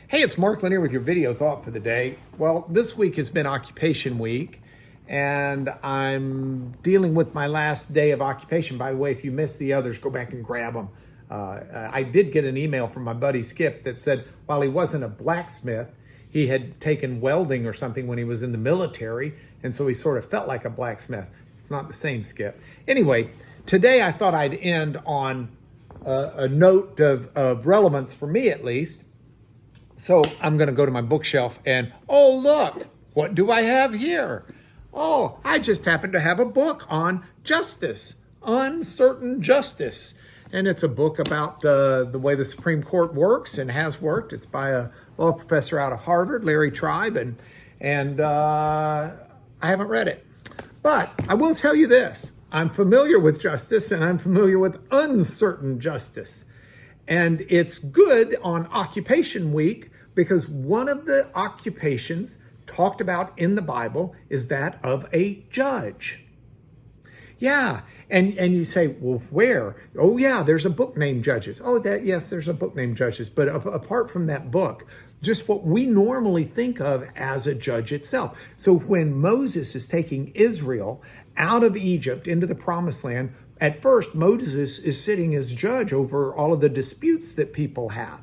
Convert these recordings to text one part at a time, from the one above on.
Hey, it's Mark Lanier with your video thought for the day. Well, this week has been occupation week, and I'm dealing with my last day of occupation. By the way, if you missed the others, go back and grab them. I did get an email from my buddy Skip that said while he wasn't a blacksmith, he had taken welding or something when he was in the military, and so he sort of felt like a blacksmith. It's not the same, Skip. Anyway, today I thought I'd end on a note of relevance for me at least. So I'm going to go to my bookshelf and, oh, look, what do I have here? Oh, I just happen to have a book on justice, uncertain justice. And it's a book about the way the Supreme Court works and has worked. It's by a law professor out of Harvard, Larry Tribe, and I haven't read it. But I will tell you this. I'm familiar with justice and I'm familiar with uncertain justice. And it's good on occupation week because one of the occupations talked about in the Bible is that of a judge. Yeah, and you say, well, where? Oh, yeah, there's a book named Judges. Oh, yes, there's a book named Judges. But apart from that book, just what we normally think of as a judge itself. So when Moses is taking Israel out of Egypt into the promised land, at first, Moses is sitting as judge over all of the disputes that people have.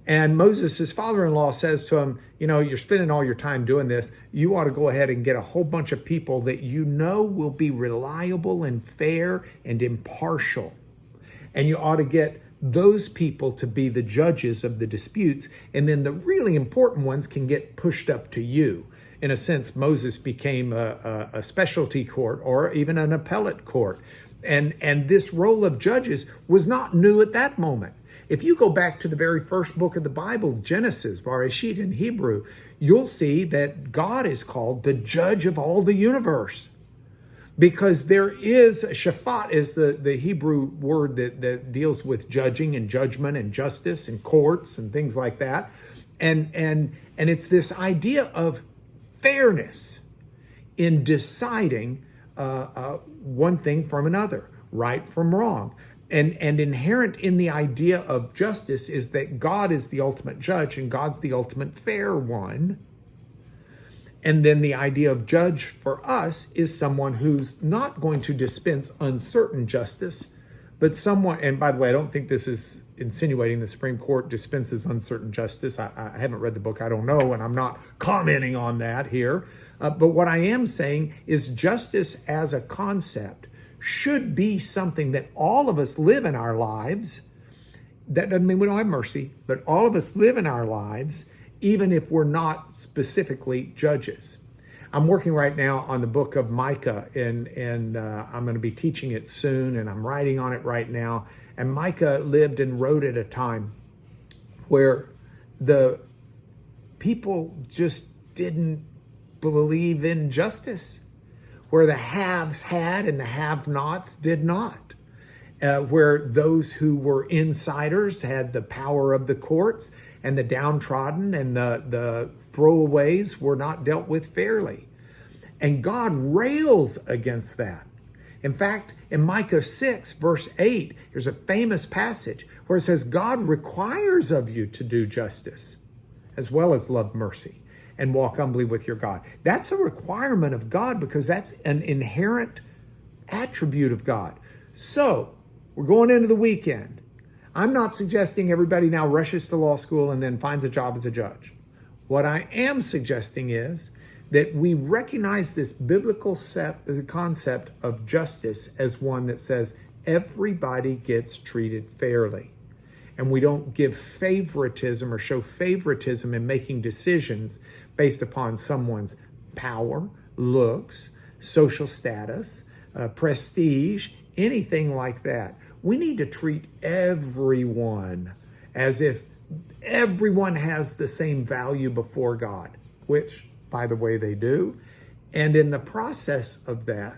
And Moses' father-in-law says to him, you know, you're spending all your time doing this. You ought to go ahead and get a whole bunch of people that you know will be reliable and fair and impartial. And you ought to get those people to be the judges of the disputes. And then the really important ones can get pushed up to you. In a sense, Moses became a specialty court or even an appellate court. And this role of judges was not new at that moment. If you go back to the very first book of the Bible, Genesis, Bereshit in Hebrew, you'll see that God is called the judge of all the universe. Because there is, shafat is the Hebrew word that deals with judging and judgment and justice and courts and things like that. And it's this idea of fairness in deciding one thing from another, right from wrong. And inherent in the idea of justice is that God is the ultimate judge and God's the ultimate fair one. And then the idea of judge for us is someone who's not going to dispense uncertain justice, but someone, and by the way, I don't think this is insinuating the Supreme Court dispenses uncertain justice. I haven't read the book, I don't know, and I'm not commenting on that here. But what I am saying is justice as a concept should be something that all of us live in our lives. That doesn't mean we don't have mercy, but all of us live in our lives, even if we're not specifically judges. I'm working right now on the book of Micah, and I'm going to be teaching it soon, and I'm writing on it right now. And Micah lived and wrote at a time where the people just didn't believe in justice, where the haves had and the have-nots did not, where those who were insiders had the power of the courts and the downtrodden and the throwaways were not dealt with fairly. And God rails against that. In fact, in Micah 6, verse 8, there's a famous passage where it says, God requires of you to do justice as well as love mercy and walk humbly with your God. That's a requirement of God because that's an inherent attribute of God. So we're going into the weekend. I'm not suggesting everybody now rushes to law school and then finds a job as a judge. What I am suggesting is that we recognize this biblical concept of justice as one that says everybody gets treated fairly. And we don't give favoritism or show favoritism in making decisions based upon someone's power, looks, social status, prestige, anything like that. We need to treat everyone as if everyone has the same value before God, which, by the way, they do. And in the process of that,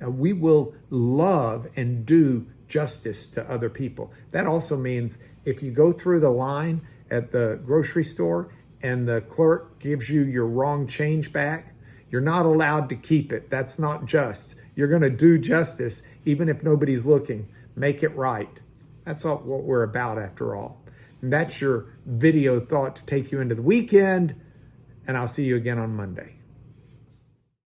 we will love and do justice to other people. That also means if you go through the line at the grocery store and the clerk gives you your wrong change back, you're not allowed to keep it. That's not just. You're going to do justice even if nobody's looking. Make it right. That's all what we're about after all. And that's your video thought to take you into the weekend. And I'll see you again on Monday.